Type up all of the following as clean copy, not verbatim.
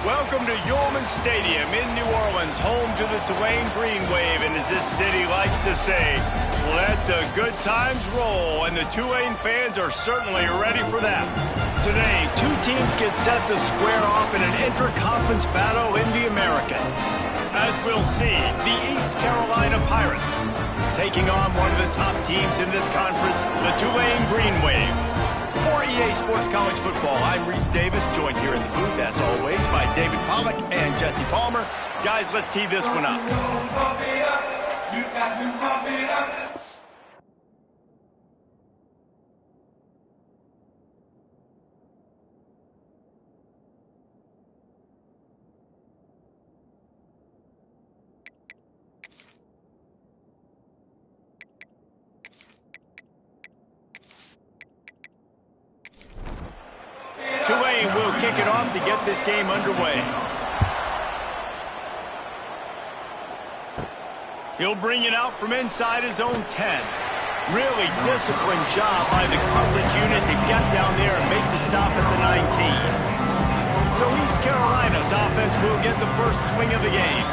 Welcome to Yulman Stadium in New Orleans, home to the Tulane Green Wave, and as this city likes to say, let the good times roll, and the Tulane fans are certainly ready for that. Today, two teams get set to square off in an intra-conference battle in the American. As we'll see, the East Carolina Pirates taking on one of the top teams in this conference, the Tulane Green Wave. For EA Sports College Football, I'm Reese Davis, joined here in the booth, as always, by David Pollack and Jesse Palmer. Guys, let's tee this one up. Tulane will kick it off to get this game underway. He'll bring it out from inside his own 10. Really disciplined job by the coverage unit to get down there and make the stop at the 19. So East Carolina's offense will get the first swing of the game.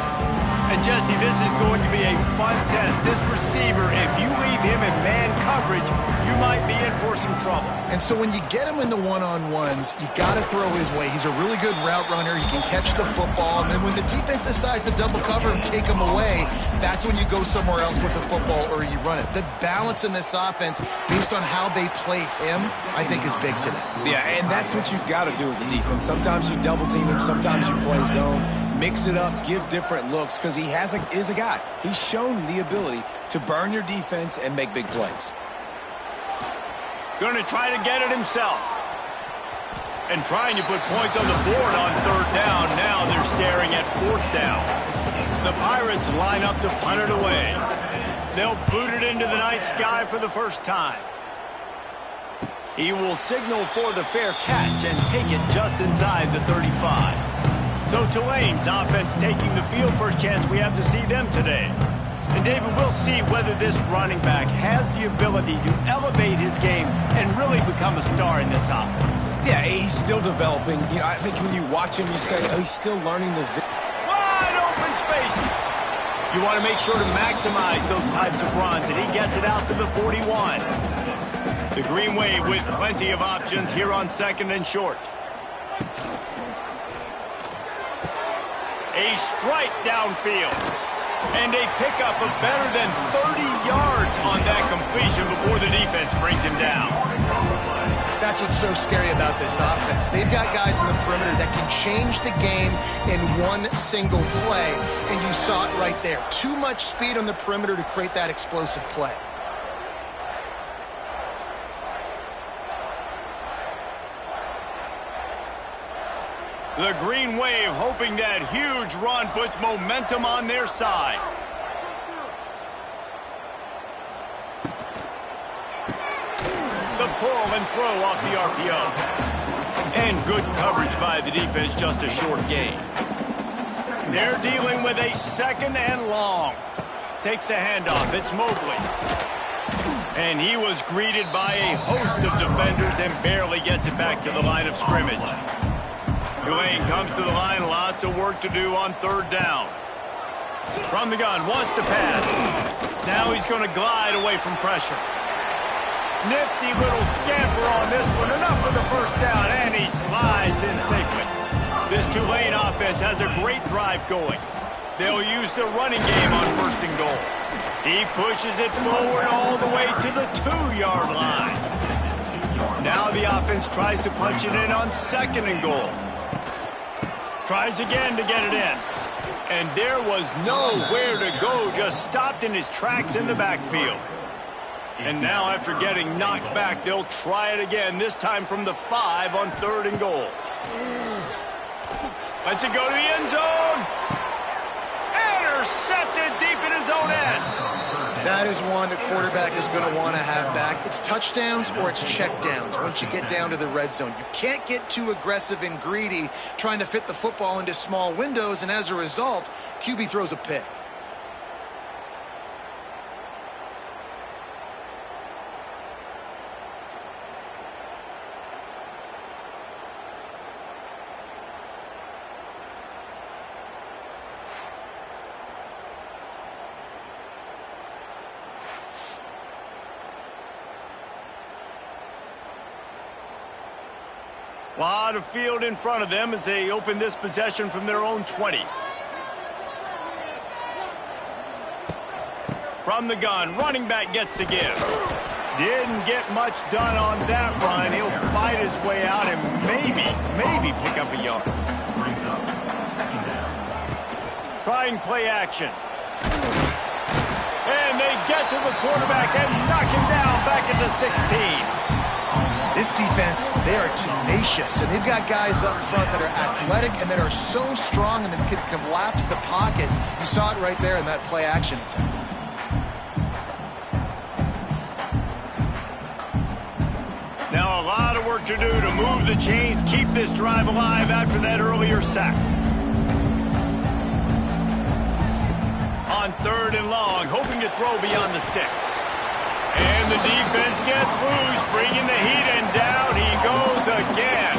And Jesse, this is going to be a fun test. This receiver, if you leave him in man coverage, you might be in for some trouble. And so when you get him in the one-on-ones, you got to throw his way. He's a really good route runner. He can catch the football. And then when the defense decides to double cover and take him away, that's when you go somewhere else with the football or you run it. The balance in this offense, based on how they play him, I think is big today. Yeah, and that's what you've got to do as a defense. Sometimes you double team him, sometimes you play zone. Mix it up, give different looks, because he is a guy. He's shown the ability to burn your defense and make big plays. Going to try to get it himself. And trying to put points on the board on third down. Now they're staring at fourth down. The Pirates line up to punt it away. They'll boot it into the night sky for the first time. He will signal for the fair catch and take it just inside the 35. So Tulane's offense taking the field. First chance we have to see them today. And David, we'll see whether this running back has the ability to elevate his game and really become a star in this offense. Yeah, he's still developing. You know, I think when you watch him, you say, oh, he's still learning the... Wide open spaces. You want to make sure to maximize those types of runs, and he gets it out to the 41. The Green Wave with plenty of options here on second and short. A strike downfield. And a pickup of better than 30 yards on that completion before the defense brings him down. That's what's so scary about this offense. They've got guys in the perimeter that can change the game in one single play. And you saw it right there. Too much speed on the perimeter to create that explosive play. The Green Wave hoping that huge run puts momentum on their side. The pull and throw off the RPO. And good coverage by the defense, just a short gain. They're dealing with a second and long. Takes the handoff, it's Mobley. And he was greeted by a host of defenders and barely gets it back to the line of scrimmage. Tulane comes to the line, lots of work to do on third down. From the gun, wants to pass. Now he's going to glide away from pressure. Nifty little scamper on this one, enough for the first down, and he slides in safely. This Tulane offense has a great drive going. They'll use the running game on first and goal. He pushes it forward all the way to the 2-yard line. Now the offense tries to punch it in on second and goal. Tries again to get it in. And there was nowhere to go, just stopped in his tracks in the backfield. And now after getting knocked back, they'll try it again, this time from the 5 on third and goal. Lets it go to the end zone. Intercepted deep in his own end. That is one the quarterback is going to want to have back. It's touchdowns or it's checkdowns once you get down to the red zone. You can't get too aggressive and greedy trying to fit the football into small windows, and as a result, QB throws a pick. Lot of field in front of them as they open this possession from their own 20. From the gun, running back gets to give. Didn't get much done on that run. He'll fight his way out and maybe pick up a yard. Trying play action. And they get to the quarterback and knock him down back at the 16. This defense, they are tenacious, and they've got guys up front that are athletic and that are so strong and that can collapse the pocket. You saw it right there in that play action attempt. Now a lot of work to do to move the chains, keep this drive alive after that earlier sack. On 3rd and long, hoping to throw beyond the sticks. And the defense gets loose, bringing the heat, and down he goes again.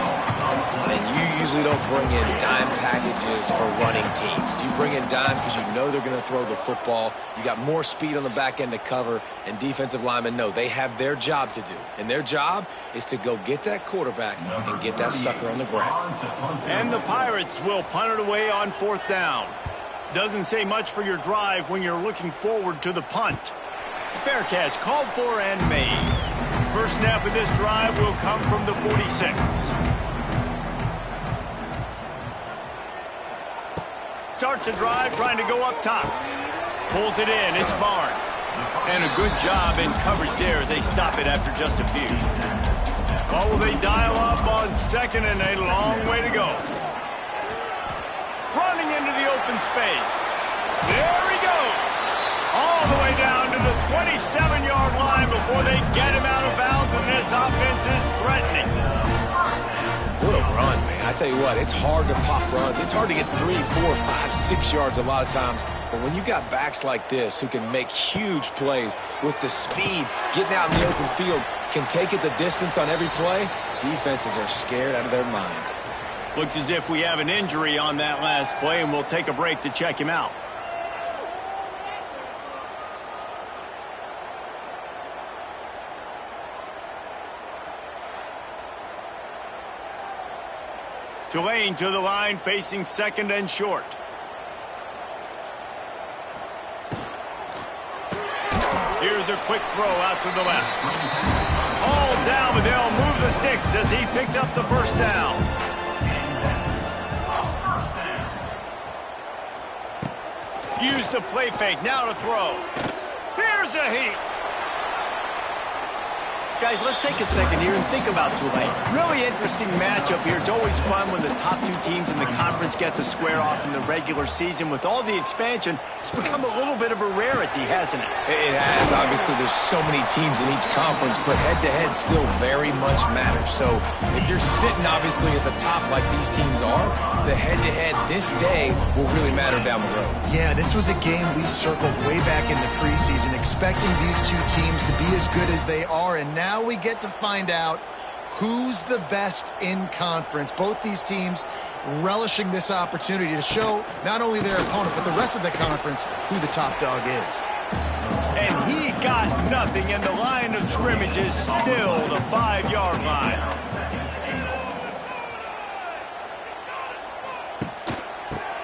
And you usually don't bring in dime packages for running teams. You bring in dime because you know they're going to throw the football. You got more speed on the back end to cover, and defensive linemen know they have their job to do. And their job is to go get that quarterback and get that sucker on the ground. And the Pirates will punt it away on 4th down. Doesn't say much for your drive when you're looking forward to the punt. Fair catch called for and made. First snap of this drive will come from the 46. Starts a drive trying to go up top. Pulls it in. It's Barnes. And a good job in coverage there as they stop it after just a few. What will they dial up on 2nd and a long way to go? Running into the open space. There he goes. All the way down to the 27-yard line before they get him out of bounds, and this offense is threatening. What a run, man. I tell you what, it's hard to pop runs. It's hard to get 3, 4, 5, 6 yards a lot of times. But when you got backs like this who can make huge plays with the speed, getting out in the open field, can take it the distance on every play, defenses are scared out of their mind. Looks as if we have an injury on that last play, and we'll take a break to check him out. Tulane to the line, facing 2nd and short. Here's a quick throw out to the left. All down, but they'll move the sticks as he picks up the first down. Use the play fake, now to throw. Here's a heat. Guys, let's take a second here and think about Tulane. Really interesting matchup here. It's always fun when the top 2 teams in the conference get to square off in the regular season. With all the expansion, it's become a little bit of a rarity, hasn't it? It has. Obviously, there's so many teams in each conference, but head-to-head still very much matters. So if you're sitting, obviously, at the top like these teams are, the head-to-head this day will really matter down the road. Yeah, this was a game we circled way back in the preseason, expecting these 2 teams to be as good as they are, and now we get to find out who's the best in conference. Both these teams relishing this opportunity to show not only their opponent, but the rest of the conference who the top dog is. And he got nothing, and the line of scrimmage is still the 5-yard line.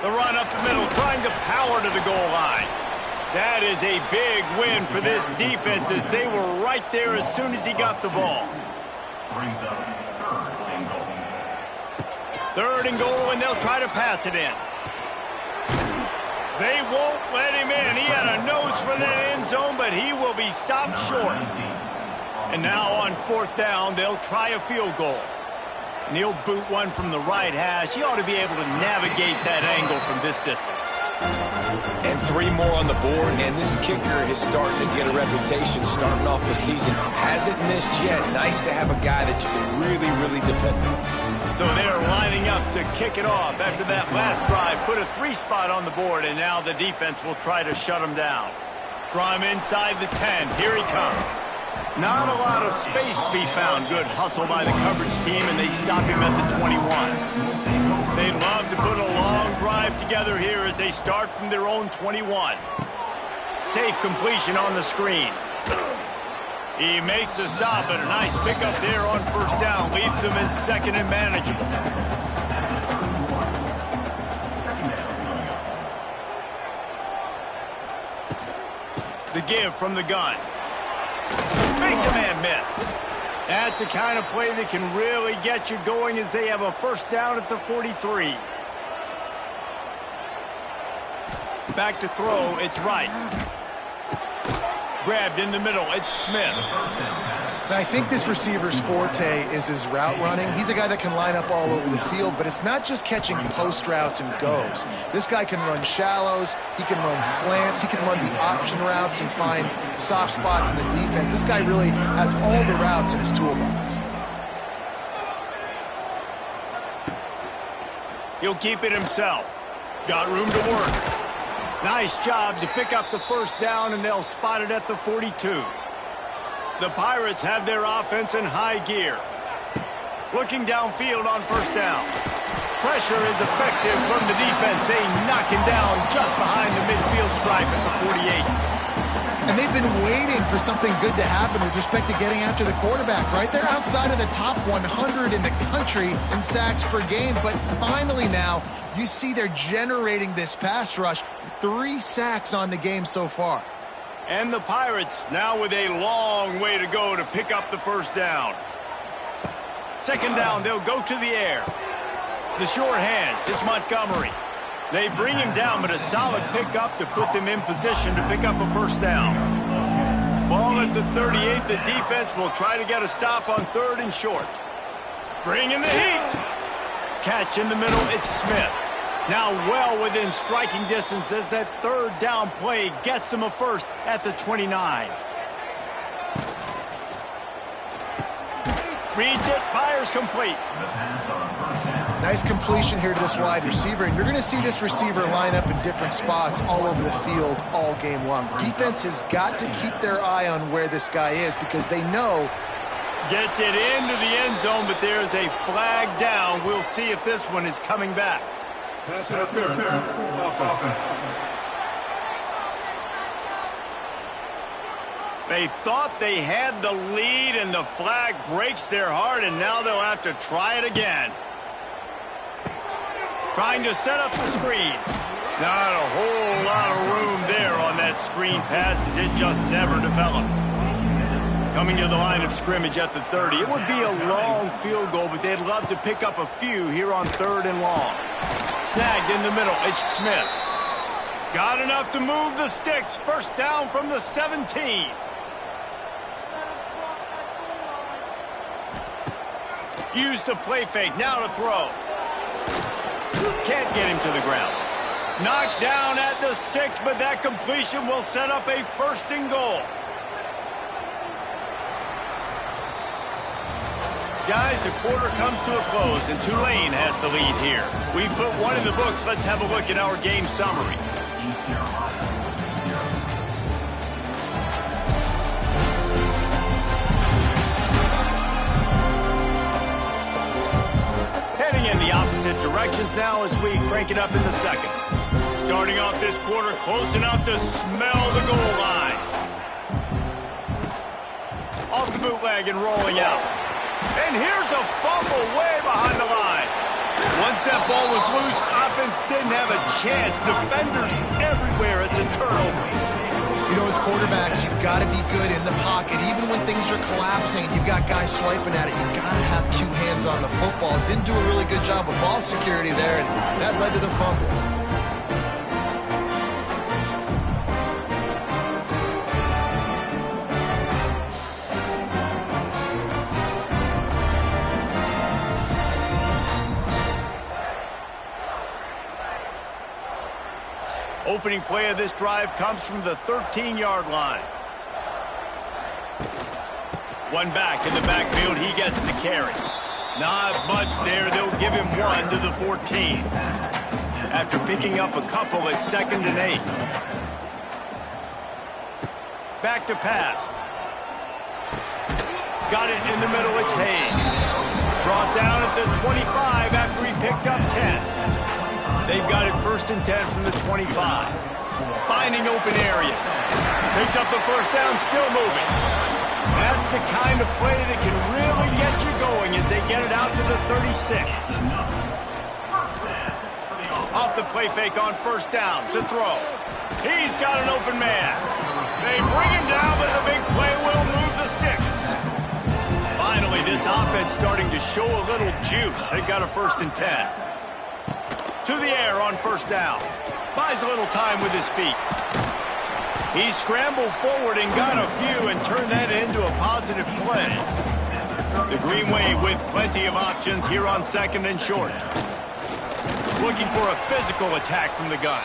The run up the middle, trying to power to the goal line. That is a big win for this defense as they were right there as soon as he got the ball. Brings up 3rd and goal. 3rd and goal, and they'll try to pass it in. They won't let him in. He had a nose for the end zone, but he will be stopped short. And now on 4th down, they'll try a field goal. And he'll boot one from the right hash. He ought to be able to navigate that angle from this distance. And 3 more on the board, and this kicker is starting to get a reputation starting off the season. Hasn't missed yet. Nice to have a guy that you can really depend on. So they're lining up to kick it off after that last drive. Put a 3 spot on the board, and now the defense will try to shut him down. Draw him inside the 10. Here he comes. Not a lot of space to be found. Good hustle by the coverage team, and they stop him at the 21. They'd love to put a long drive together here as they start from their own 21. Safe completion on the screen. He makes the stop, and a nice pickup there on first down. Leaves them in second and manageable. The give from the gun. Makes a man miss. That's the kind of play that can really get you going as they have a first down at the 43. Back to throw, it's Wright. Grabbed in the middle, it's Smith. Now, I think this receiver's forte is his route running. He's a guy that can line up all over the field, but it's not just catching post routes and goes. This guy can run shallows, he can run slants, he can run the option routes and find soft spots in the defense. This guy really has all the routes in his toolbox. He'll keep it himself. Got room to work. Nice job to pick up the first down, and they'll spot it at the 42. The Pirates have their offense in high gear. Looking downfield on first down. Pressure is effective from the defense. They knock him down just behind the midfield stripe at the 48. And they've been waiting for something good to happen with respect to getting after the quarterback, right? They're outside of the top 100 in the country in sacks per game, but finally now you see they're generating this pass rush. 3 sacks on the game so far. And the Pirates now with a long way to go to pick up the first down. Second down, they'll go to the air. The short hands, it's Montgomery. They bring him down, but a solid pickup to put them in position to pick up a first down. Ball at the 38, the defense will try to get a stop on third and short. Bring in the heat. Catch in the middle, it's Smith. Now well within striking distance as that third down play gets them a first at the 29. Reads it, fires complete. Nice completion here to this wide receiver, and you're going to see this receiver line up in different spots all over the field all game long. Defense has got to keep their eye on where this guy is because they know. Gets it into the end zone, but there's a flag down. We'll see if this one is coming back. Pass interference. Offense. They thought they had the lead, and the flag breaks their heart, and now they'll have to try it again. Trying to set up the screen. Not a whole lot of room there on that screen pass as it just never developed. Coming to the line of scrimmage at the 30. It would be a long field goal, but they'd love to pick up a few here on third and long. Snagged in the middle, it's Smith. Got enough to move the sticks. First down from the 17. Use the play fake, now to throw. Can't get him to the ground. Knocked down at the 6, but that completion will set up a first and goal. Guys, the quarter comes to a close, and Tulane has the lead here. We've put one in the books. Let's have a look at our game summary. Heading in the opposite directions now as we crank it up in the second. Starting off this quarter close enough to smell the goal line. Off the bootleg and rolling out. And here's a fumble way behind the line. Once that ball was loose, offense didn't have a chance. Defenders everywhere. It's a turnover. You know, as quarterbacks, you've got to be good in the pocket. Even when things are collapsing, you've got guys swiping at it. You've got to have 2 hands on the football. Didn't do a really good job of ball security there, and that led to the fumble. Opening play of this drive comes from the 13-yard line. One back in the backfield. He gets the carry. Not much there. They'll give him 1 to the 14. After picking up a couple at 2nd and 8. Back to pass. Got it in the middle. It's Hayes. Brought down at the 25 after he picked up 10. They've got it 1st and 10 from the 25. Finding open areas. Picks up the first down, still moving. That's the kind of play that can really get you going as they get it out to the 36. Off the play fake on first down to throw. He's got an open man. They bring him down, but the big play will move the sticks. Finally, this offense starting to show a little juice. They got a 1st and 10. To the air on first down. Buys a little time with his feet. He scrambled forward and got a few and turned that into a positive play. The Green Wave with plenty of options here on 2nd and short. Looking for a physical attack from the gun.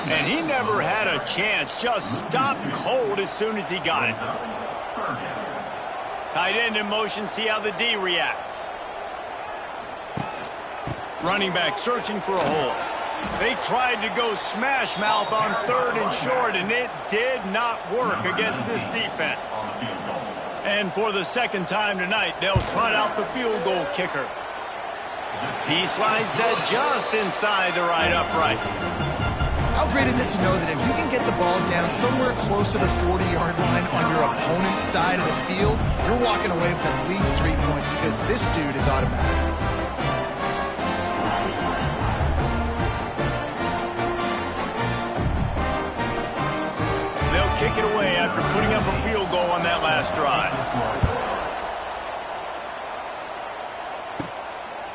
And he never had a chance. Just stopped cold as soon as he got it. Tight end in motion. See how the D reacts. Running back searching for a hole. They tried to go smash mouth on 3rd and short, and it did not work against this defense. And for the 2nd time tonight, they'll trot out the field goal kicker. He slides that just inside the right upright. How great is it to know that if you can get the ball down somewhere close to the 40-yard line on your opponent's side of the field, you're walking away with at least 3 points because this dude is automatic. Kick it away after putting up a field goal on that last drive.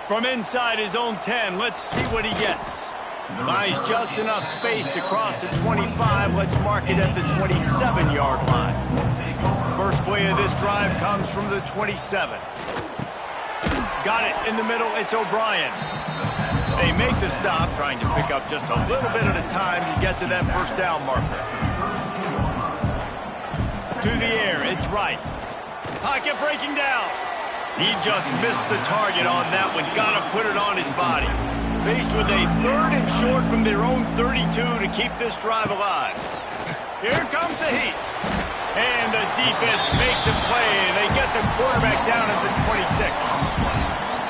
From inside his own 10, let's see what he gets. Buys just enough space to cross the 25. Let's mark it at the 27-yard line. First play of this drive comes from the 27. Got it in the middle. It's O'Brien. They make the stop, trying to pick up just a little bit at a time to get to that first down marker. To the air, it's right. Pocket breaking down. He just missed the target on that one. Got to put it on his body. Faced with a 3rd and short from their own 32 to keep this drive alive. Here comes the heat. And the defense makes a play, and they get the quarterback down at the 26.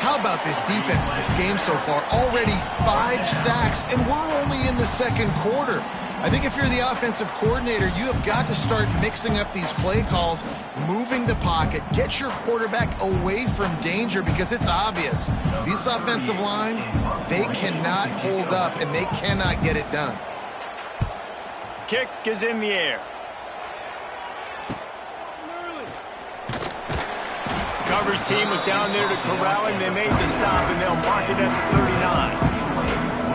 How about this defense in this game so far? Already 5 sacks, and we're only in the 2nd quarter. I think if you're the offensive coordinator, you have got to start mixing up these play calls, moving the pocket, get your quarterback away from danger because it's obvious. This offensive line, they cannot hold up and they cannot get it done. Kick is in the air. Coverage team was down there to corral him. They made the stop and they'll mark it at the 39.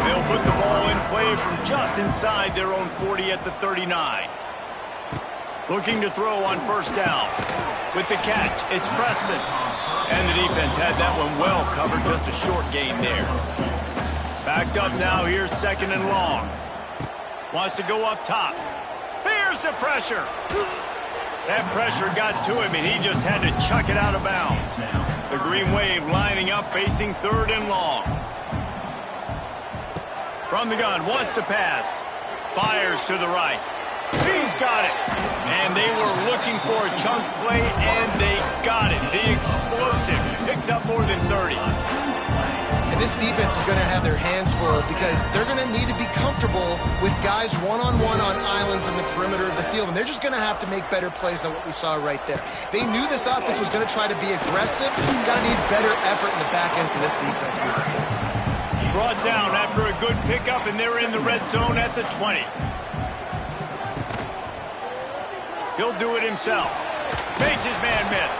They'll put the ball in play from just inside their own 40 at the 39. Looking to throw on first down. With the catch, it's Preston. And the defense had that one well covered, just a short gain there. Backed up now, here's 2nd and long. Wants to go up top. Here's the pressure. That pressure got to him, and he just had to chuck it out of bounds. The Green Wave lining up, facing 3rd and long. From the gun, wants to pass. Fires to the right. He's got it. And they were looking for a chunk play, and they got it. The explosive picks up more than 30. And this defense is going to have their hands full because they're going to need to be comfortable with guys one-on-one on islands in the perimeter of the field. And they're just going to have to make better plays than what we saw right there. They knew this offense was going to try to be aggressive. Got to need better effort in the back end for this defense moving forward. Brought down after a good pickup, and they're in the red zone at the 20. He'll do it himself. Makes his man miss.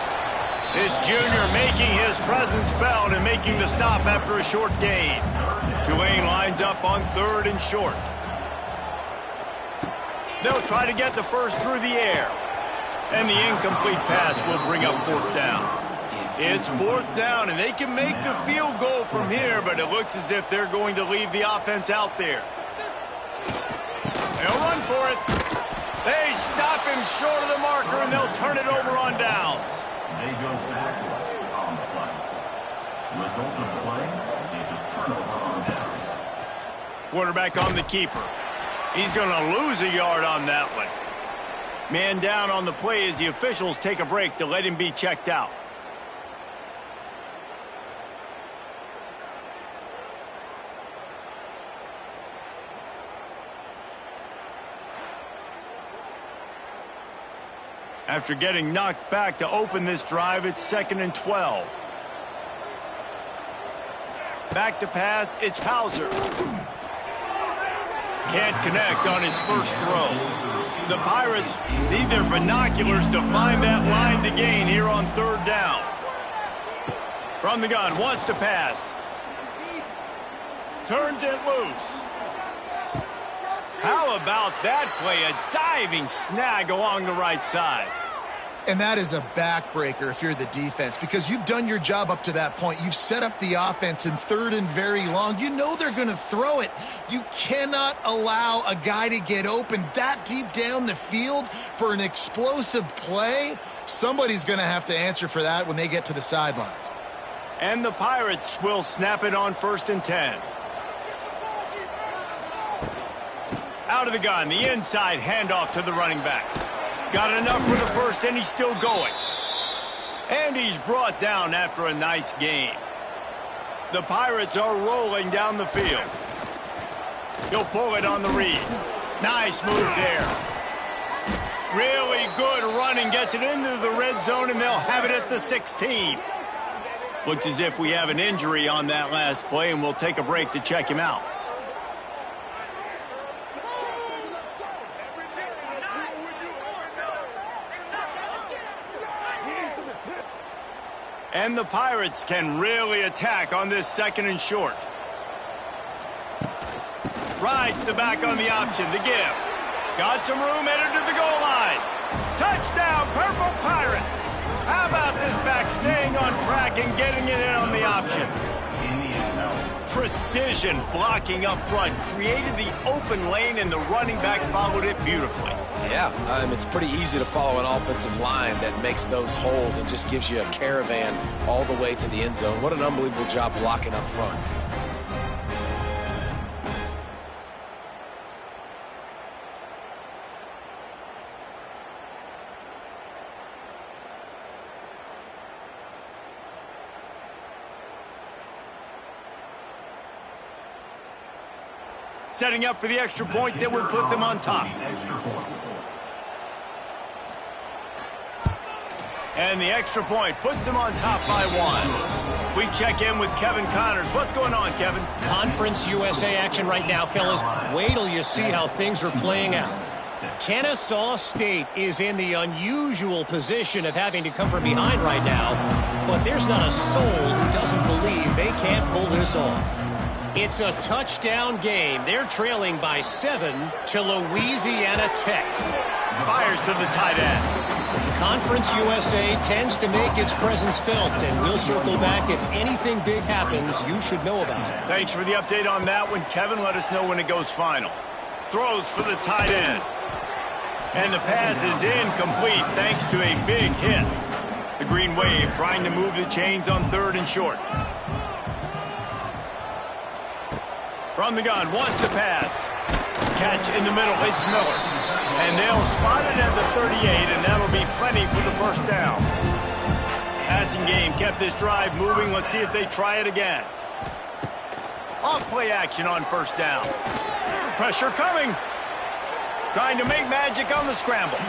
This junior making his presence felt and making the stop after a short gain. Tulane lines up on 3rd and short. They'll try to get the first through the air. And the incomplete pass will bring up 4th down. It's 4th down, and they can make the field goal from here, but it looks as if they're going to leave the offense out there. They'll run for it. They stop him short of the marker, and they'll turn it over on downs. They go backwards on the play. Result of the play is a turnover on downs. Quarterback on the keeper. He's going to lose a yard on that one. Man down on the play as the officials take a break to let him be checked out. After getting knocked back to open this drive, it's 2nd and 12. Back to pass, it's Hauser. Can't connect on his first throw. The Pirates need their binoculars to find that line to gain here on 3rd down. From the gun, wants to pass. Turns it loose. How about that play? A diving snag along the right side. And that is a backbreaker if you're the defense, because you've done your job up to that point. You've set up the offense in 3rd and very long. You know they're going to throw it. You cannot allow a guy to get open that deep down the field for an explosive play. Somebody's going to have to answer for that when they get to the sidelines. And the Pirates will snap it on 1st and 10. Out of the gun, the inside handoff to the running back. Got enough for the first, and he's still going. And he's brought down after a nice gain. The Pirates are rolling down the field. He'll pull it on the read. Nice move there. Really good running, gets it into the red zone, and they'll have it at the 16. Looks as if we have an injury on that last play, and we'll take a break to check him out. And the Pirates can really attack on this 2nd and short. Rides the back on the option to give. Got some room, headed to the goal line. Touchdown, Purple Pirates! How about this back staying on track and getting it in on the option? Precision blocking up front created the open lane, and the running back followed it beautifully. Yeah, it's pretty easy to follow an offensive line that makes those holes and just gives you a caravan all the way to the end zone. What an unbelievable job blocking up front. Setting up for the extra point that would put them on top. And the extra point puts them on top by 1. We check in with Kevin Connors. What's going on, Kevin? Conference USA action right now, fellas. Wait till you see how things are playing out. Kennesaw State is in the unusual position of having to come from behind right now, but there's not a soul who doesn't believe they can't pull this off. It's a touchdown game. They're trailing by 7 to Louisiana Tech. Fires to the tight end. Conference USA tends to make its presence felt, and we'll circle back if anything big happens you should know about. Thanks for the update on that one, Kevin. Let us know when it goes final. Throws for the tight end. And the pass is incomplete thanks to a big hit. The Green Wave trying to move the chains on 3rd and short. From the gun, wants to pass. Catch in the middle, it's Miller. And they'll spot it at the 38, and that'll be plenty for the first down. Passing game kept this drive moving. Let's see if they try it again. Off-play action on 1st down. Pressure coming. Trying to make magic on the scramble.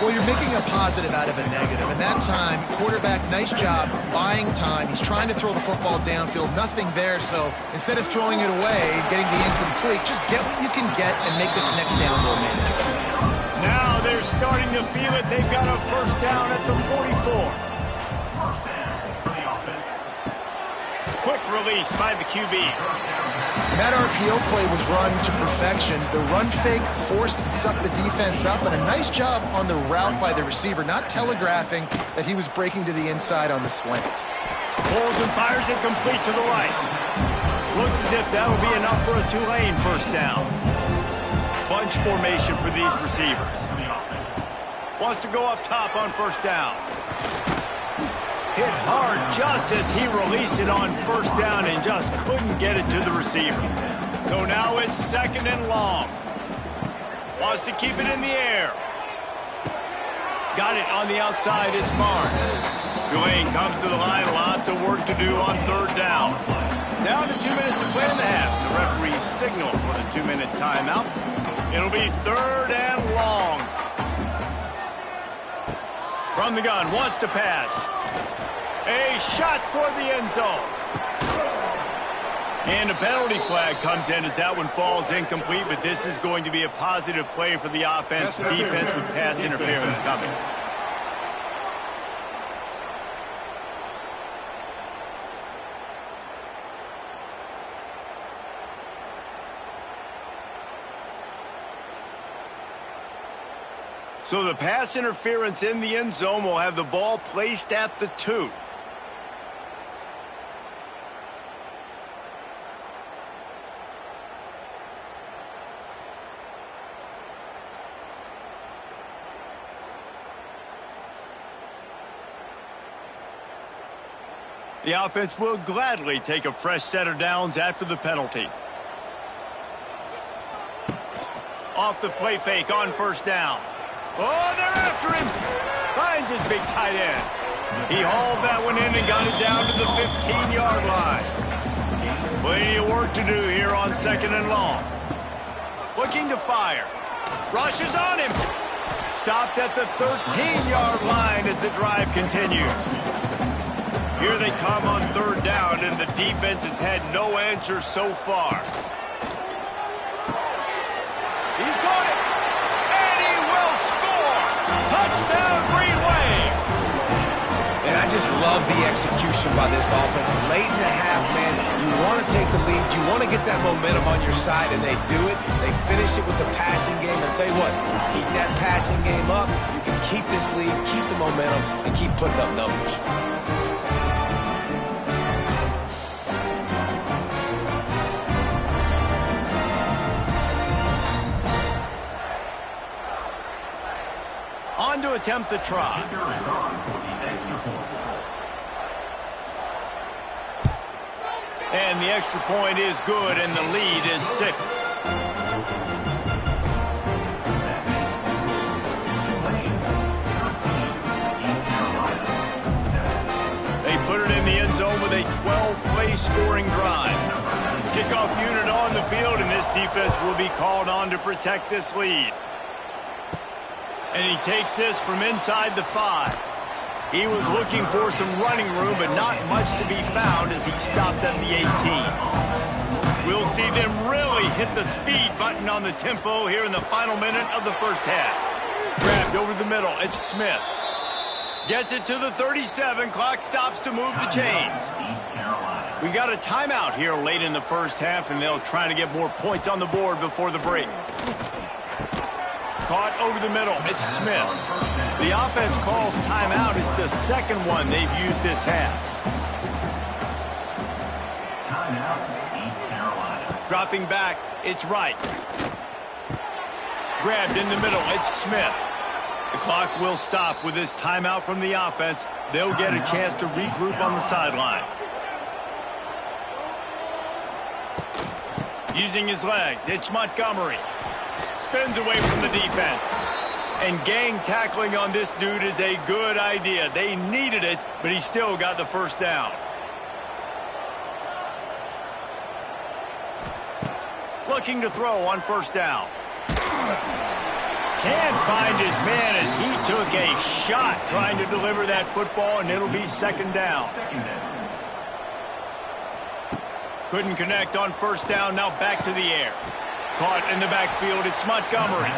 Well, you're making a positive out of a negative. And that time, quarterback, nice job buying time. He's trying to throw the football downfield. Nothing there. So instead of throwing it away, getting the incomplete, just get what you can get and make this next down more manageable. Now they're starting to feel it. They've got a 1st down at the 44. Quick release by the QB. That RPO play was run to perfection. The run fake forced and sucked the defense up, and a nice job on the route by the receiver, not telegraphing that he was breaking to the inside on the slant. Pulls and fires it complete to the right. Looks as if that'll be enough for a Tulane 1st down. Bunch formation for these receivers. Wants to go up top on 1st down. Hit hard just as he released it on 1st down and just couldn't get it to the receiver. So now it's 2nd and long. Wants to keep it in the air. Got it on the outside, it's Barnes. Tulane comes to the line, lots of work to do on 3rd down. Down to 2 minutes to play in the half. The referee signaled for the 2-minute timeout. It'll be 3rd and long. From the gun, wants to pass. A shot toward the end zone. And a penalty flag comes in as that one falls incomplete, but this is going to be a positive play for the offense. Defense with pass interference coming. So the pass interference in the end zone will have the ball placed at the 2. The offense will gladly take a fresh set of downs after the penalty. Off the play fake on first down. Oh, they're after him. Finds his big tight end. He hauled that one in and got it down to the 15-yard line. Plenty of work to do here on 2nd and long. Looking to fire. Rushes on him. Stopped at the 13-yard line as the drive continues. Here they come on 3rd down, and the defense has had no answer so far. He's got it. Touchdown, Green Wave! And I just love the execution by this offense. Late in the half, man, you want to take the lead. You want to get that momentum on your side, and they do it. They finish it with the passing game. I'll tell you what, keep that passing game up. You can keep this lead, keep the momentum, and keep putting up numbers. On to attempt the try. And the extra point is good, and the lead is 6. They put it in the end zone with a 12-play scoring drive. Kickoff unit on the field, and this defense will be called on to protect this lead. And he takes this from inside the 5. He was looking for some running room, but not much to be found as he stopped at the 18. We'll see them really hit the speed button on the tempo here in the final minute of the first half. Grabbed over the middle. It's Smith. Gets it to the 37. Clock stops to move the chains. We got a timeout here late in the first half, and they'll try to get more points on the board before the break. Caught over the middle. It's Smith. The offense calls timeout. It's the second one they've used this half. Timeout, East Carolina. Dropping back. It's Wright. Grabbed in the middle. It's Smith. The clock will stop with this timeout from the offense. They'll get a chance to regroup on the sideline. Using his legs. It's Montgomery. Spins away from the defense. And gang tackling on this dude is a good idea. They needed it, but he still got the first down. Looking to throw on first down. Can't find his man as he took a shot trying to deliver that football, and it'll be 2nd down. Couldn't connect on first down, now back to the air. Caught in the backfield, it's Montgomery.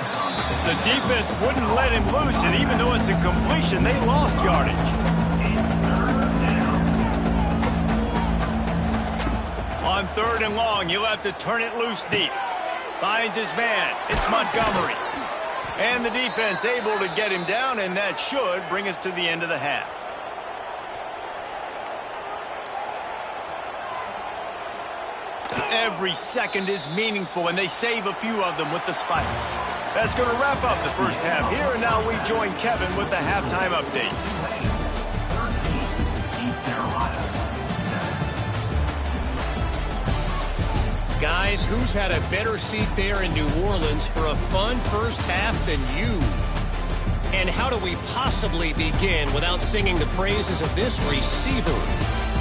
The defense wouldn't let him loose, and even though it's a completion, they lost yardage. On 3rd and long, he'll have to turn it loose deep. Finds his man, it's Montgomery. And the defense able to get him down, and that should bring us to the end of the half. Every second is meaningful, and they save a few of them with the spikes. That's going to wrap up the first half here, and now we join Kevin with the halftime update. Guys, who's had a better seat there in New Orleans for a fun first half than you? And how do we possibly begin without singing the praises of this receiver?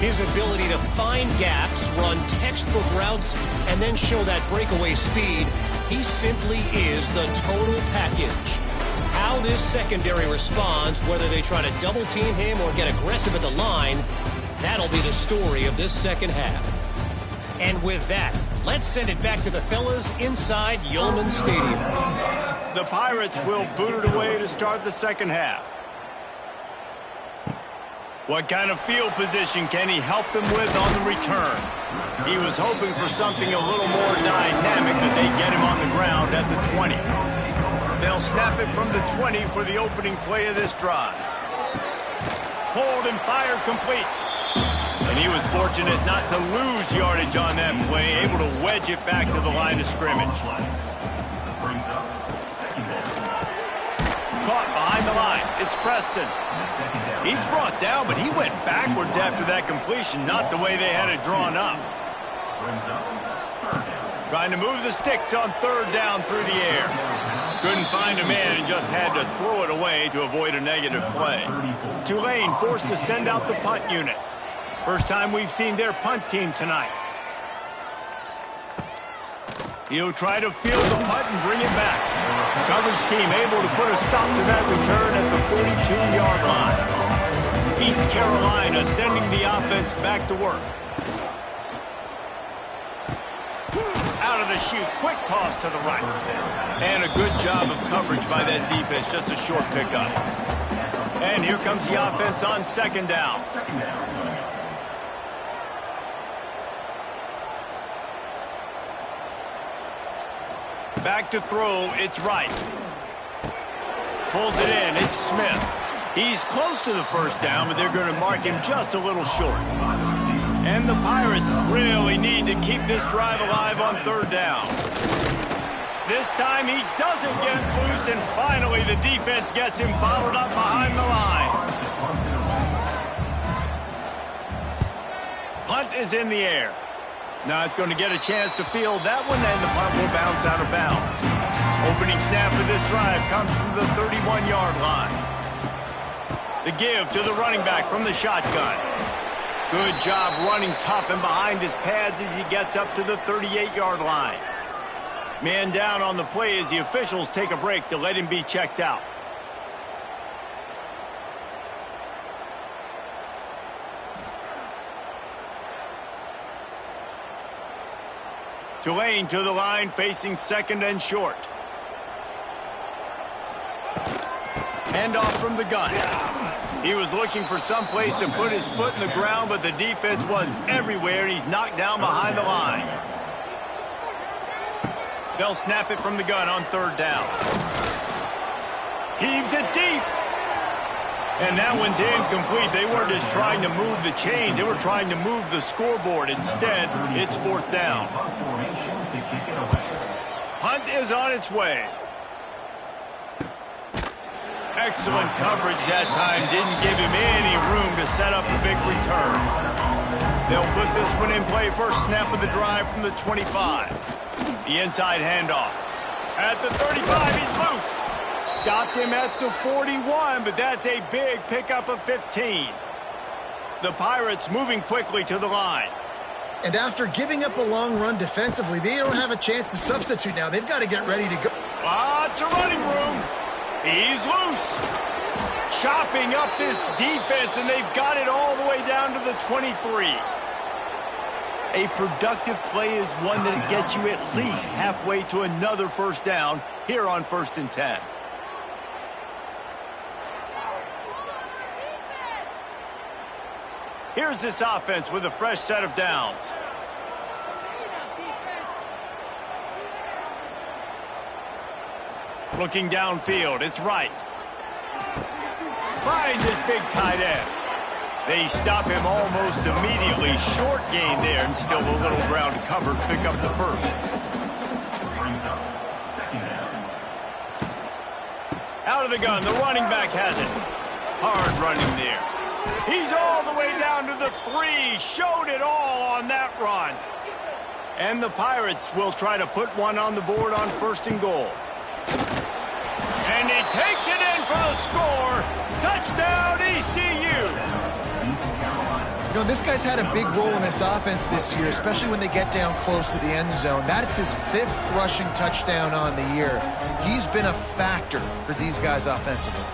His ability to find gaps, run textbook routes, and then show that breakaway speed. He simply is the total package. How How this secondary responds, whether they try to double-team him or get aggressive at the line, that'll be the story of this second half. And with that, let's send it back to the fellas inside Yulman Stadium. The Pirates will boot it away to start the second half. What kind of field position can he help them with on the return? He was hoping for something a little more dynamic, but they get him on the ground at the 20. They'll snap it from the 20 for the opening play of this drive. Hold and fire complete. And he was fortunate not to lose yardage on that play, able to wedge it back to the line of scrimmage. Caught behind the line. It's Preston. He's brought down, but he went backwards after that completion, not the way they had it drawn up. Trying to move the sticks on third down through the air. Couldn't find a man and just had to throw it away to avoid a negative play. Tulane forced to send out the punt unit. First time we've seen their punt team tonight. He'll try to field the punt and bring it back. Coverage team able to put a stop to that return at the 42-yard line. East Carolina sending the offense back to work. Out of the chute, quick toss to the right. And a good job of coverage by that defense, just a short pickup. And here comes the offense on second down. Back to throw, it's right. Pulls it in, it's Smith. He's close to the first down, but they're going to mark him just a little short. And the Pirates really need to keep this drive alive on third down. This time he doesn't get loose, and finally the defense gets him bottled up behind the line. Punt is in the air. Not going to get a chance to field that one, and the punt will bounce out of bounds. Opening snap of this drive comes from the 31-yard line. The give to the running back from the shotgun. Good job running tough and behind his pads as he gets up to the 38-yard line. Man down on the play as the officials take a break to let him be checked out. Tulane to the line, facing second and short. Handoff from the gun. He was looking for some place to put his foot in the ground, but the defense was everywhere, and he's knocked down behind the line. They'll snap it from the gun on third down. Heaves it deep. And that one's incomplete. They weren't just trying to move the chains. They were trying to move the scoreboard. Instead, it's fourth down. Punt is on its way. Excellent coverage that time. Didn't give him any room to set up a big return. They'll put this one in play. First snap of the drive from the 25. The inside handoff. At the 35, he's loose. Stopped him at the 41, but that's a big pickup of 15. The Pirates moving quickly to the line. And after giving up a long run defensively, they don't have a chance to substitute now. They've got to get ready to go. Lots of running room. He's loose. Chopping up this defense, and they've got it all the way down to the 23. A productive play is one that gets you at least halfway to another first down here on 1st and 10. Here's this offense with a fresh set of downs. Looking downfield, it's right. Finds his big tight end. They stop him almost immediately. Short gain there, and still a little ground covered. Pick up the first. Out of the gun, the running back has it. Hard running there. He's all the way down to the 3. Showed it all on that run. And the Pirates will try to put one on the board on 1st and goal. And he takes it in for the score. Touchdown, ECU. You know, this guy's had a big role in this offense this year, especially when they get down close to the end zone. That's his 5th rushing touchdown on the year. He's been a factor for these guys offensively.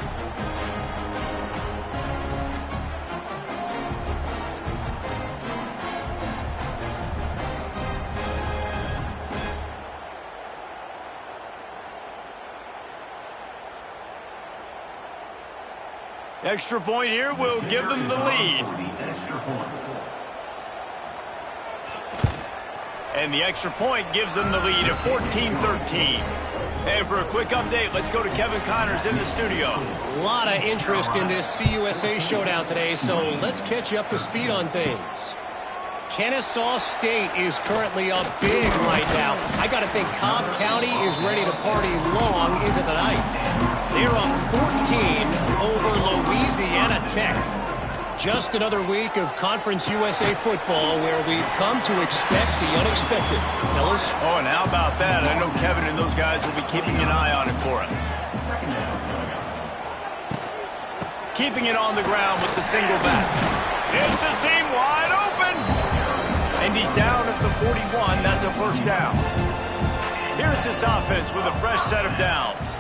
Extra point here will give them the lead. And the extra point gives them the lead at 14-13. And for a quick update, let's go to Kevin Connors in the studio. A lot of interest in this CUSA showdown today, so let's catch you up to speed on things. Kennesaw State is currently up big right now. I got to think Cobb County is ready to party long into the night. They're up 14 over Louisiana Tech. Just another week of Conference USA football where we've come to expect the unexpected. Fellas? Oh, and how about that? I know Kevin and those guys will be keeping an eye on it for us. Keeping it on the ground with the single back. It's a seam wide open. And he's down at the 41. That's a first down. Here's this offense with a fresh set of downs.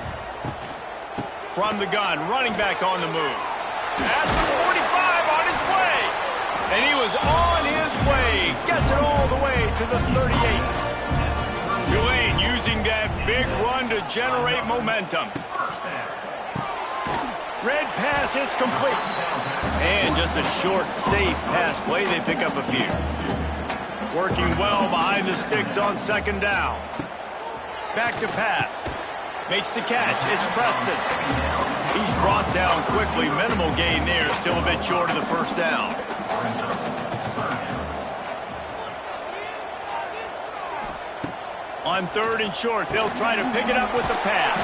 From the gun, running back on the move. At the 45 on his way. And he was on his way. Gets it all the way to the 38. Tulane using that big run to generate momentum. Red pass, it's complete. And just a short, safe pass play. They pick up a few. Working well behind the sticks on second down. Back to pass. Makes the catch. It's Preston. He's brought down quickly. Minimal gain there. Still a bit short of the first down. On 3rd and short, they'll try to pick it up with the pass.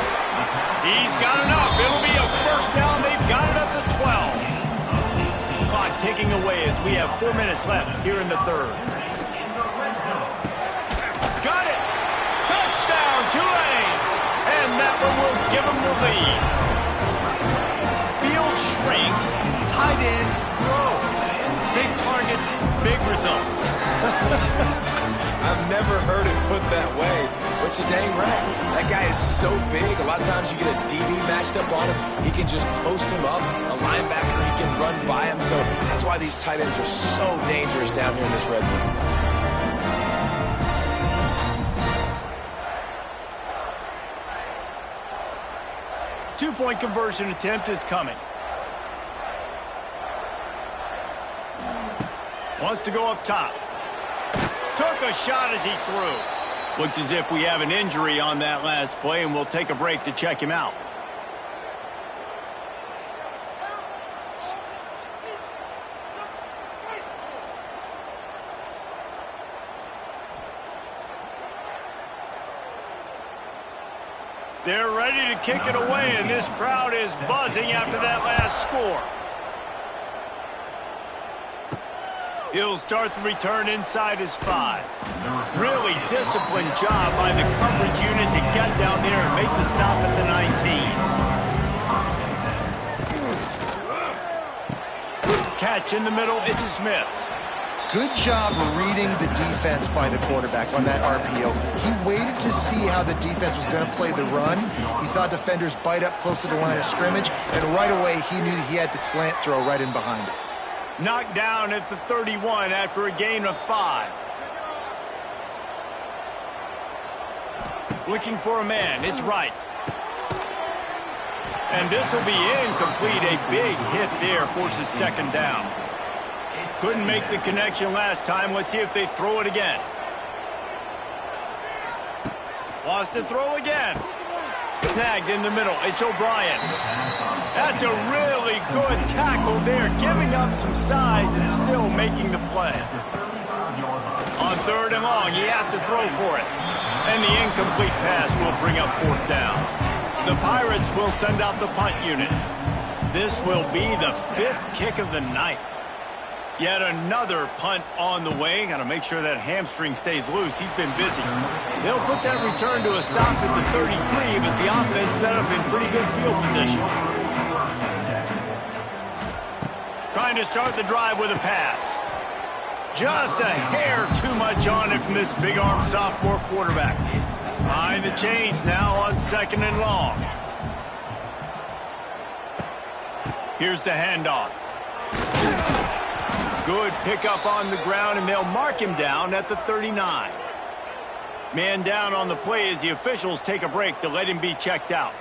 He's got enough. It'll be a first down. They've got it up to 12. Clock ticking away as we have 4 minutes left here in the 3rd. Got it. Touchdown, Tulane. And that one will give them the lead. Field shrinks, tight end grows. Big targets, big results. I've never heard it put that way, but you're dang right. That guy is so big. A lot of times you get a DB matched up on him. He can just post him up. A linebacker, he can run by him. So that's why these tight ends are so dangerous down here in this red zone. Two-point conversion attempt is coming. Wants to go up top. Took a shot as he threw. Looks as if we have an injury on that last play, and we'll take a break to check him out. They're ready to kick it away, and this crowd is buzzing after that last score. He'll start the return inside his 5. Really disciplined job by the coverage unit to get down there and make the stop at the 19. Catch in the middle, it's Smith. Good job reading the defense by the quarterback on that RPO. He waited to see how the defense was going to play the run. He saw defenders bite up close to the line of scrimmage, and right away he knew he had the slant throw right in behind it. Knocked down at the 31 after a gain of 5. Looking for a man, it's right. And this will be incomplete. A big hit there forces second down. Couldn't make the connection last time. Let's see if they throw it again. Wants to throw again. Snagged in the middle. It's O'Brien. That's a really good tackle there, giving up some size and still making the play. On 3rd and long, he has to throw for it. And the incomplete pass will bring up 4th down. The Pirates will send out the punt unit. This will be the 5th kick of the night. Yet another punt on the way. Got to make sure that hamstring stays loose. He's been busy. They'll put that return to a stop at the 33, but the offense set up in pretty good field position. Trying to start the drive with a pass. Just a hair too much on it from this big-armed sophomore quarterback. Behind the chains now on 2nd and long. Here's the handoff. Good pickup on the ground, and they'll mark him down at the 39. Man down on the play as the officials take a break to let him be checked out.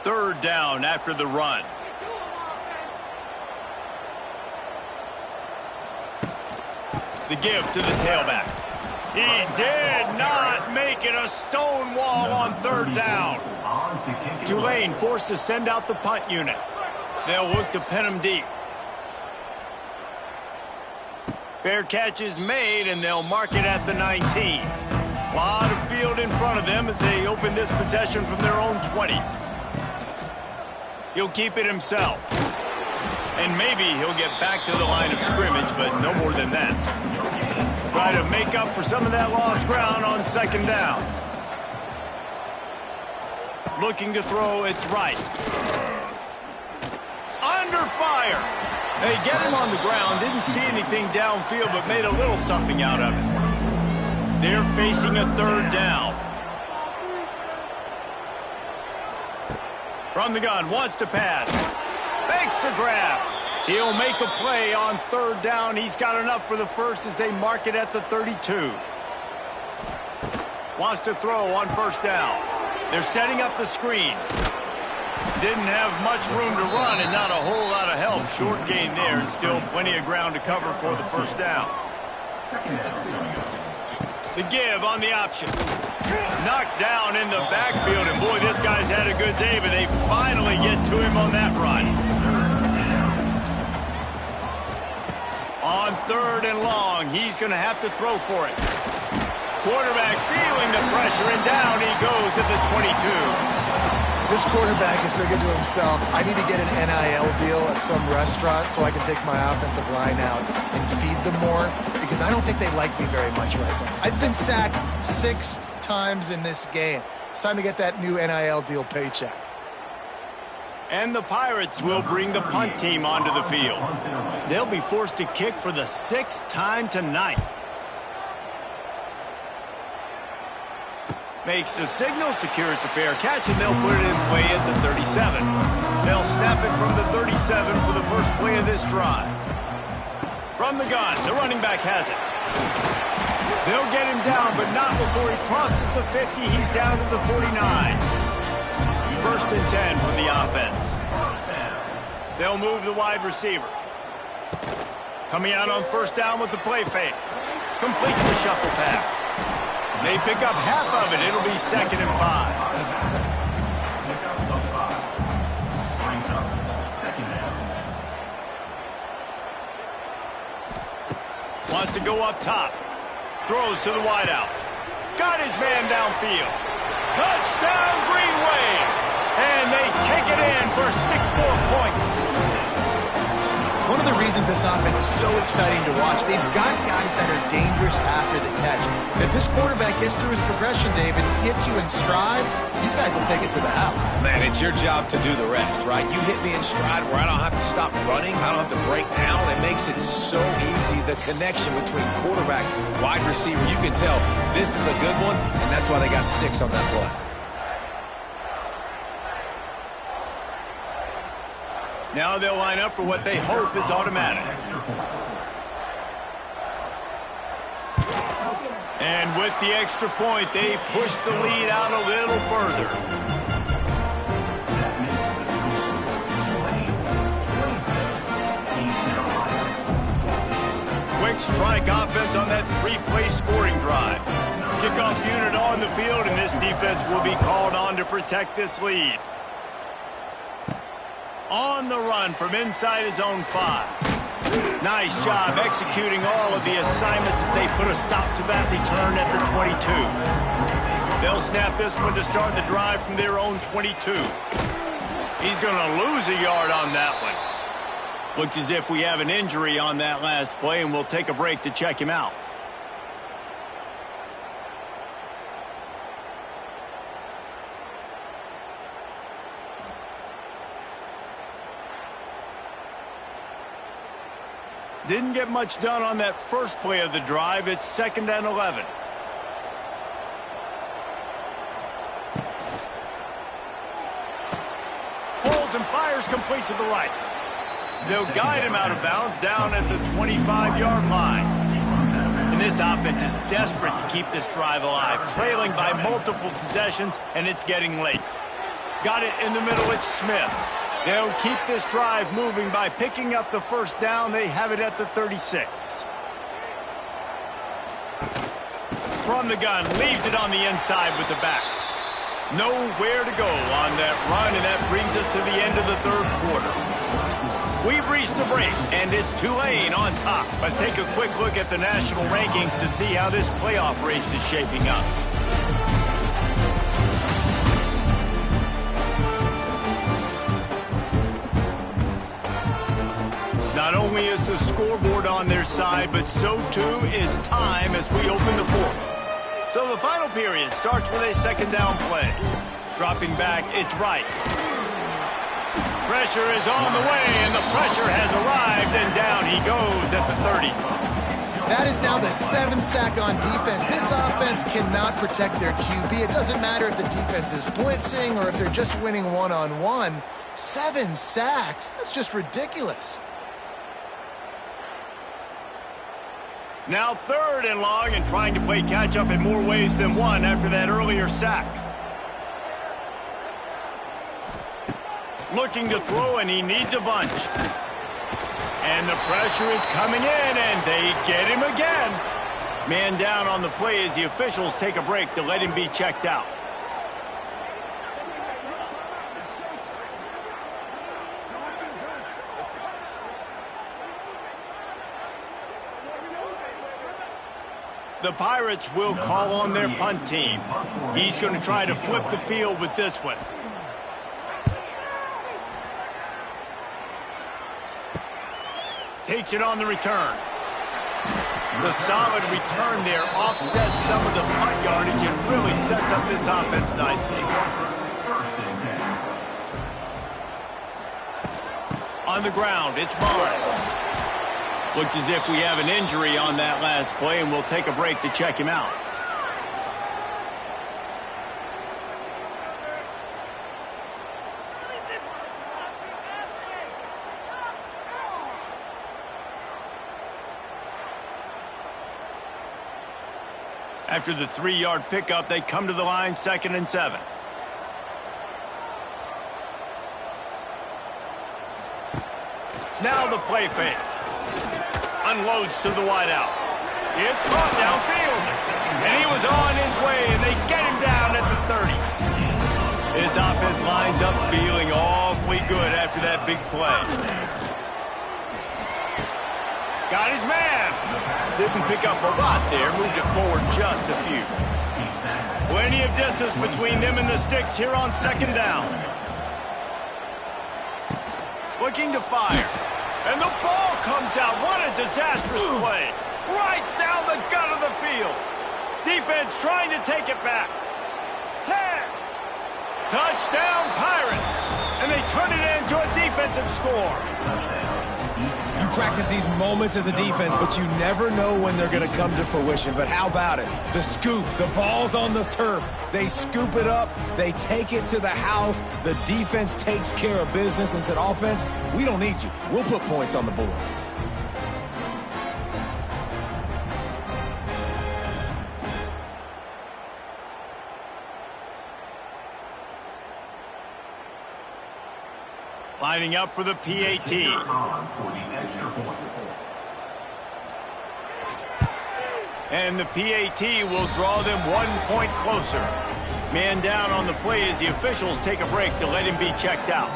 Third down after the run. The give to the tailback. He did not make it a stone wall on 3rd down. Tulane forced to send out the punt unit. They'll look to pin him deep. Fair catch is made, and they'll mark it at the 19. A lot of field in front of them as they open this possession from their own 20. He'll keep it himself. And maybe he'll get back to the line of scrimmage, but no more than that. Try to make up for some of that lost ground on 2nd down. Looking to throw, it's right. Under fire. They get him on the ground, didn't see anything downfield, but made a little something out of it. They're facing a 3rd down. From the gun, wants to pass. Fakes to grab. He'll make a play on 3rd down. He's got enough for the first as they mark it at the 32. Wants to throw on 1st down. They're setting up the screen. Didn't have much room to run and not a whole lot of help. Short gain there and still plenty of ground to cover for the 1st down. The give on the option. Knocked down in the backfield, and boy, this guy's had a good day, but they finally get to him on that run. On 3rd and long, he's going to have to throw for it. Quarterback feeling the pressure, and down he goes at the 22. This quarterback is thinking to himself, I need to get an NIL deal at some restaurant so I can take my offensive line out and feed them more, because I don't think they like me very much right now. I've been sacked 6 times in this game. It's time to get that new NIL deal paycheck. And the Pirates will bring the punt team onto the field. They'll be forced to kick for the 6th time tonight. Makes the signal, secures the fair catch, and they'll put it in play at the 37. They'll snap it from the 37 for the first play of this drive. From the gun, the running back has it. They'll get him down, but not before he crosses the 50. He's down to the 49. 1st and 10 for the offense. They'll move the wide receiver. Coming out on 1st down with the play fake. Completes the shuffle pass. They pick up half of it. It'll be 2nd and 5. Wants to go up top. Throws to the wideout. Got his man downfield. Touchdown, Green Wave. And they take it in for 6 more points. One of the reasons this offense is so exciting to watch, they've got guys that are dangerous after the catch. And if this quarterback gets through his progression, David, hits you in stride, these guys will take it to the house. Man, it's your job to do the rest, right? You hit me in stride where I don't have to stop running. I don't have to break down. It makes it so easy. The connection between quarterback, wide receiver, you can tell this is a good one, and that's why they got 6 on that play. Now they'll line up for what they hope is automatic. And with the extra point, they push the lead out a little further. Quick strike offense on that 3-play scoring drive. Kickoff unit on the field, and this defense will be called on to protect this lead. On the run from inside his own 5. Nice job executing all of the assignments as they put a stop to that return at the 22. They'll snap this one to start the drive from their own 22. He's going to lose a yard on that one. Looks as if we have an injury on that last play, and we'll take a break to check him out. Didn't get much done on that first play of the drive. It's 2nd and 11. Holds and fires complete to the right. They'll guide him out of bounds down at the 25-yard line. And this offense is desperate to keep this drive alive, trailing by multiple possessions, and it's getting late. Got it in the middle. It's Smith. They'll keep this drive moving by picking up the first down. They have it at the 36. From the gun, leaves it on the inside with the back. Nowhere to go on that run, and that brings us to the end of the third quarter. We've reached the break, and it's Tulane on top. Let's take a quick look at the national rankings to see how this playoff race is shaping up. Not only is the scoreboard on their side, but so too is time as we open the fourth. So the final period starts with a 2nd down play. Dropping back, it's right. Pressure is on the way, and the pressure has arrived, and down he goes at the 30. That is now the 7th sack on defense. This offense cannot protect their QB. It doesn't matter if the defense is blitzing or if they're just winning one-on-one. 7 sacks, that's just ridiculous. Now 3rd and long, and trying to play catch-up in more ways than one after that earlier sack. Looking to throw, and he needs a bunch. And the pressure is coming in, and they get him again. Man down on the play as the officials take a break to let him be checked out. The Pirates will call on their punt team. He's going to try to flip the field with this one. Takes it on the return. The solid return there offsets some of the punt yardage and really sets up this offense nicely. On the ground, it's Barnes. Looks as if we have an injury on that last play, and we'll take a break to check him out. After the 3-yard pickup, they come to the line, 2nd and 7. Now the play fake. Unloads to the wideout. It's caught downfield. And he was on his way, and they get him down at the 30. This offense lines up feeling awfully good after that big play. Got his man. Didn't pick up a lot there. Moved it forward just a few. Plenty of distance between them and the sticks here on 2nd down. Looking to fire. And the ball comes out. What a disastrous play. Right down the gut of the field. Defense trying to take it back. 10. Touchdown Pirates. And they turn it into a defensive score. You practice these moments as a defense, but you never know when they're going to come to fruition. But how about it? The scoop, the ball's on the turf. They scoop it up. They take it to the house. The defense takes care of business and said, offense, we don't need you. We'll put points on the board. Lining up for the PAT. And the PAT will draw them 1 point closer. Man down on the play as the officials take a break to let him be checked out.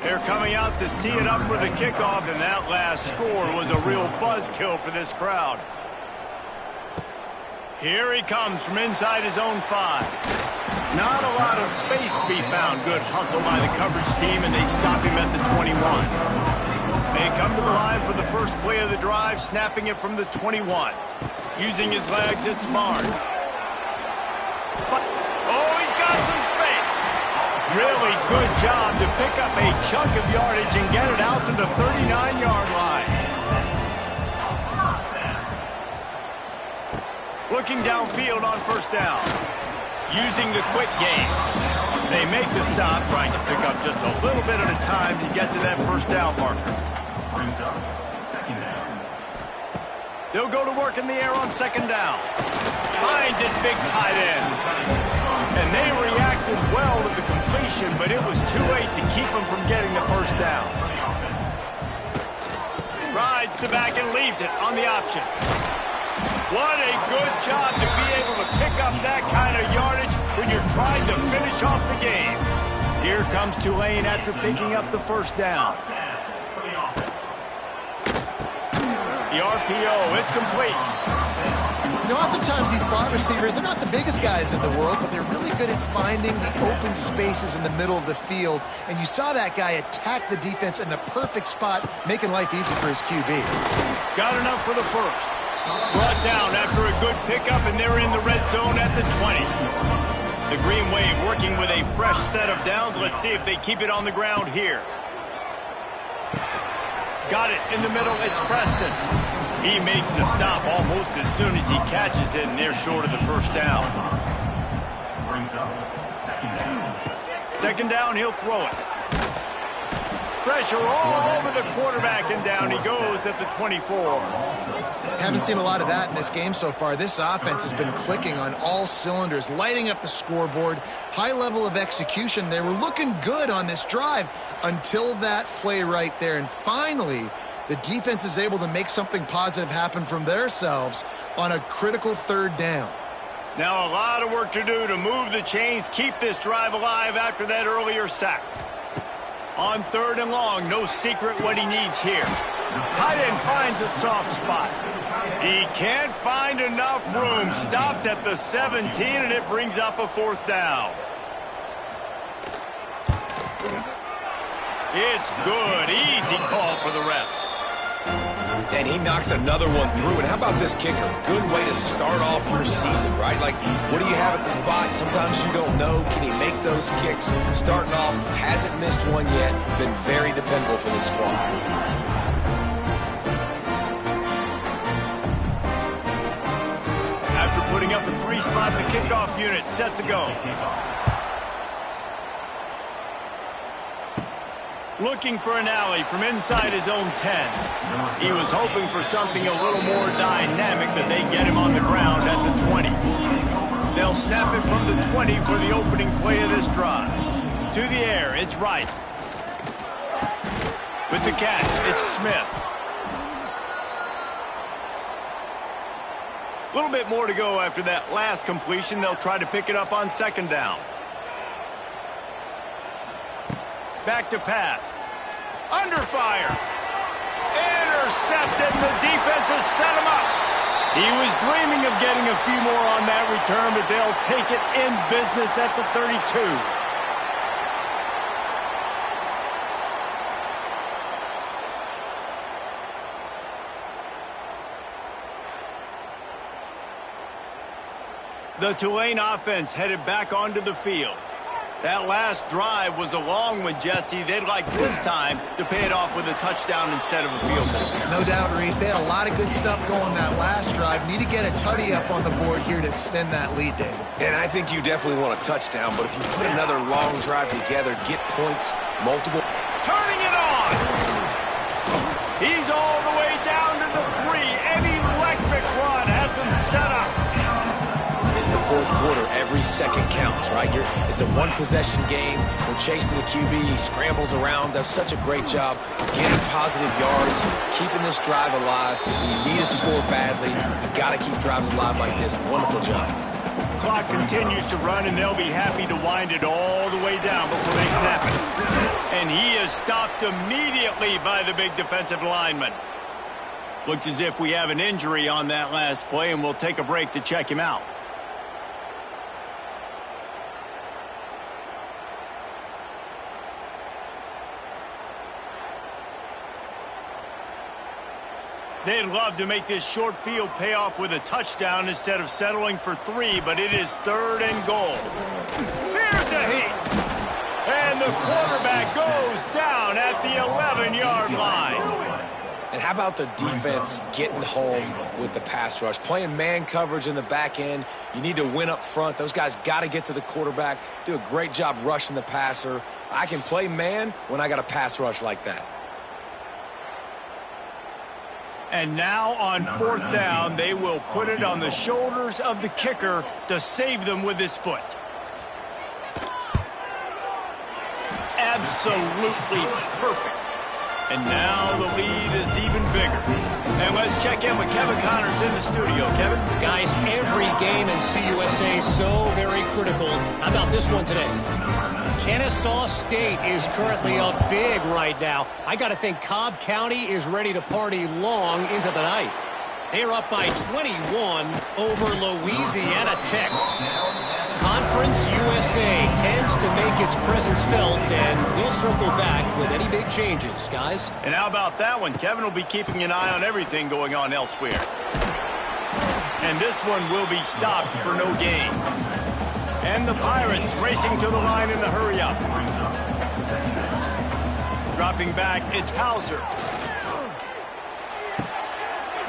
They're coming out to tee it up for the kickoff, and that last score was a real buzzkill for this crowd. Here he comes from inside his own 5. Not a lot of space to be found. Good hustle by the coverage team, and they stop him at the 21. They come to the line for the first play of the drive, snapping it from the 21. Using his legs, it's Barnes. Oh, he's got some space. Really good job to pick up a chunk of yardage and get it out to the 39-yard line. Looking downfield on first down. Using the quick game. They make the stop, trying to pick up just a little bit at a time to get to that first down marker. Brings up second down. They'll go to work in the air on second down. Finds his big tight end. And they reacted well to the completion, but it was too late to keep him from getting the first down. Rides the back and leaves it on the option. What a good job to be able to pick up that kind of yardage when you're trying to finish off the game. Here comes Tulane after picking up the first down. The RPO, it's complete. You know, oftentimes these slot receivers, they're not the biggest guys in the world, but they're really good at finding the open spaces in the middle of the field. And you saw that guy attack the defense in the perfect spot, making life easy for his QB. Got enough for the first. Brought down after a good pickup, and they're in the red zone at the 20. The Green Wave working with a fresh set of downs. Let's see if they keep it on the ground here. Got it in the middle. It's Preston. He makes the stop almost as soon as he catches it, and they're short of the first down. Brings up second down. Second down, he'll throw it. Pressure all over the quarterback, and down he goes at the 24. Haven't seen a lot of that in this game so far. This offense has been clicking on all cylinders, lighting up the scoreboard. High level of execution. They were looking good on this drive until that play right there. And finally, the defense is able to make something positive happen from themselves on a critical third down. Now a lot of work to do to move the chains, keep this drive alive after that earlier sack. On third and long, no secret what he needs here. Tight end finds a soft spot. He can't find enough room. Stopped at the 17, and it brings up a fourth down. It's good. Easy call for the refs. And he knocks another one through. And how about this kicker? Good way to start off your season, right? Like, what do you have at the spot? Sometimes you don't know. Can he make those kicks? Starting off, hasn't missed one yet. Been very dependable for the squad. After putting up a 3-spot, the kickoff unit set to go. Looking for an alley from inside his own 10. He was hoping for something a little more dynamic, but they get him on the ground at the 20. They'll snap it from the 20 for the opening play of this drive. To the air, it's Wright. With the catch, it's Smith. A little bit more to go after that last completion. They'll try to pick it up on second down. Back to pass. Under fire. Intercepted. The defense has set him up. He was dreaming of getting a few more on that return, but they'll take it in business at the 32. The Tulane offense headed back onto the field. That last drive was a long one, Jesse. They'd like this time to pay it off with a touchdown instead of a field goal. No doubt, Reese. They had a lot of good stuff going that last drive. Need to get a tutty up on the board here to extend that lead, David. And I think you definitely want a touchdown, but if you put another long drive together, get points, multiple. Turning it on! He's all the way down to the 3. An electric run has him set up. It's the fourth quarter. Every second counts, right? It's a one-possession game. We're chasing the QB. He scrambles around, does such a great job getting positive yards, keeping this drive alive. When you need to score badly, you got to keep drives alive like this. Wonderful job. Clock continues to run, and they'll be happy to wind it all the way down before they snap it. And he is stopped immediately by the big defensive lineman. Looks as if we have an injury on that last play, and we'll take a break to check him out. They'd love to make this short field pay off with a touchdown instead of settling for 3, but it is 3rd and goal. Here's a heat. And the quarterback goes down at the 11-yard line. And how about the defense getting home with the pass rush? Playing man coverage in the back end. You need to win up front. Those guys got to get to the quarterback, do a great job rushing the passer. I can play man when I got a pass rush like that. And now on 4th down, they will put it on the shoulders of the kicker to save them with his foot. Absolutely perfect. And now the lead is even bigger. And let's check in with Kevin Connors in the studio. Kevin? Guys, every game in CUSA is so very critical. How about this one today? Kennesaw State is currently up big right now. I got to think Cobb County is ready to party long into the night. They're up by 21 over Louisiana Tech. Conference USA tends to make its presence felt, and we'll circle back with any big changes, guys. And how about that one? Kevin will be keeping an eye on everything going on elsewhere. And this one will be stopped for no gain. And the Pirates racing to the line in the hurry-up. Dropping back, it's Hauser.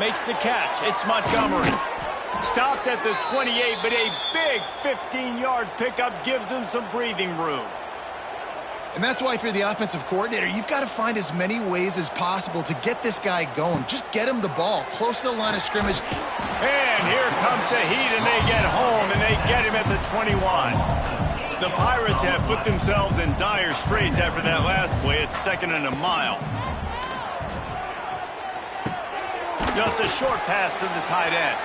Makes the catch. It's Montgomery. Stopped at the 28, but a big 15-yard pickup gives him some breathing room. And that's why, if you're the offensive coordinator, you've got to find as many ways as possible to get this guy going. Just get him the ball close to the line of scrimmage. And here comes the heat, and they get home, and they get him at the 21. The Pirates have put themselves in dire straits after that last play. It's 2nd and a mile. Just a short pass to the tight end.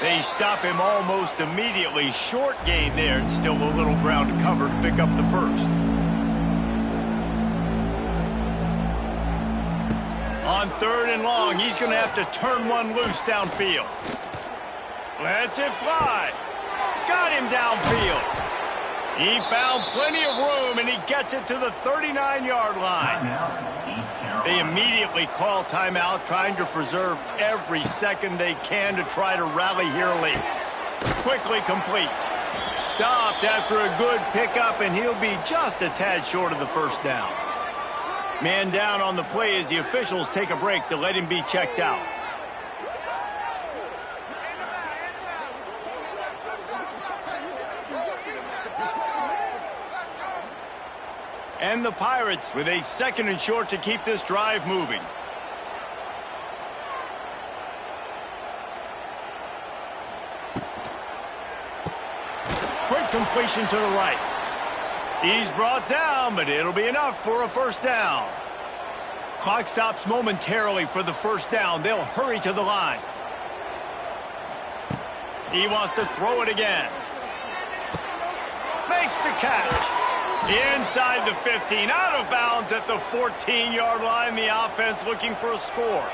They stop him almost immediately. Short gain there, and still a little ground to cover to pick up the first. On 3rd and long, he's going to have to turn one loose downfield. Lets it fly. Got him downfield. He found plenty of room, and he gets it to the 39-yard line. They immediately call timeout, trying to preserve every second they can to try to rally here late. Quickly complete. Stopped after a good pickup, and he'll be just a tad short of the first down. Man down on the play as the officials take a break to let him be checked out. And the Pirates with a 2nd and short to keep this drive moving. Quick completion to the right. He's brought down, but it'll be enough for a first down. Clock stops momentarily for the first down. They'll hurry to the line. He wants to throw it again. Makes the catch. Inside the 15, out of bounds at the 14-yard line. The offense looking for a score.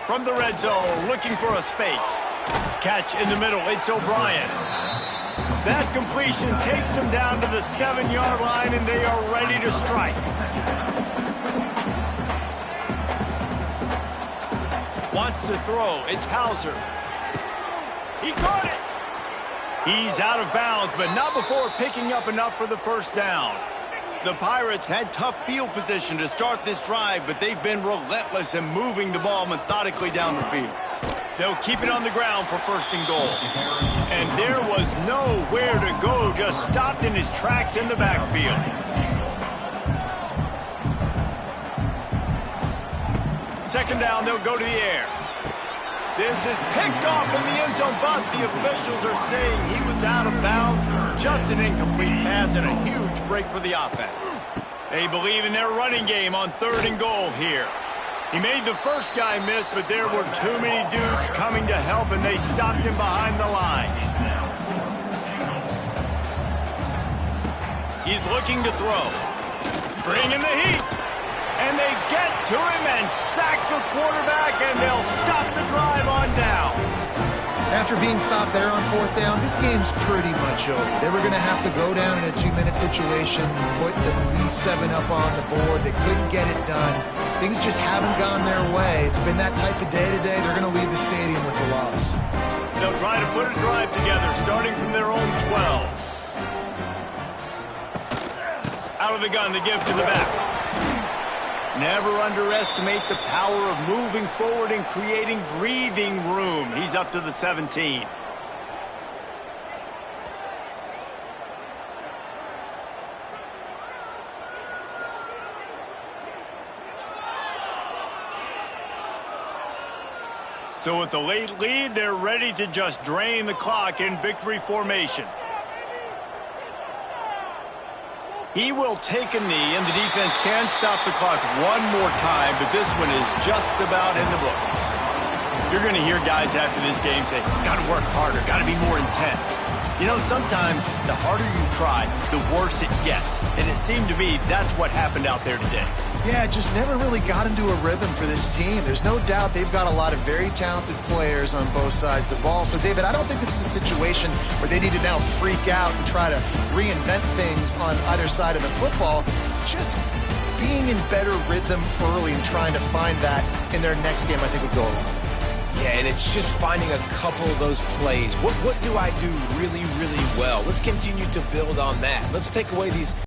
From the red zone, looking for a space. Catch in the middle, it's O'Brien. That completion takes them down to the 7-yard line, and they are ready to strike. Wants to throw, it's Hauser. He caught it. He's out of bounds, but not before picking up enough for the first down. The Pirates had tough field position to start this drive, but they've been relentless in moving the ball methodically down the field. They'll keep it on the ground for 1st and goal. And there was nowhere to go, just stopped in his tracks in the backfield. Second down, they'll go to the air. This is picked off in the end zone, but the officials are saying he was out of bounds. Just an incomplete pass and a huge break for the offense. They believe in their running game on 3rd and goal here. He made the first guy miss, but there were too many dudes coming to help, and they stopped him behind the line. He's looking to throw. Bringing the heat. And they get to him and sack the quarterback, and they'll stop the drive on down. after being stopped there on 4th down, this game's pretty much over. They were going to have to go down in a 2-minute situation, put at least 7 up on the board. They couldn't get it done. Things just haven't gone their way. It's been that type of day today. They're going to leave the stadium with the loss. They'll try to put a drive together, starting from their own 12. Out of the gun to give to the back. Never underestimate the power of moving forward and creating breathing room. He's up to the 17. So with the late lead, they're ready to just drain the clock in victory formation. He will take a knee, and the defense can stop the clock one more time, but this one is just about in the books. You're going to hear guys after this game say, got to work harder, got to be more intense. You know, sometimes the harder you try, the worse it gets. And it seemed to me that's what happened out there today. Yeah, just never really got into a rhythm for this team. There's no doubt they've got a lot of very talented players on both sides of the ball. So, David, I don't think this is a situation where they need to now freak out and try to reinvent things on either side of the football. Just being in better rhythm early and trying to find that in their next game, I think, would go a long way. Yeah, and it's just finding a couple of those plays. What do I do really, really well? Let's continue to build on that. Let's take away these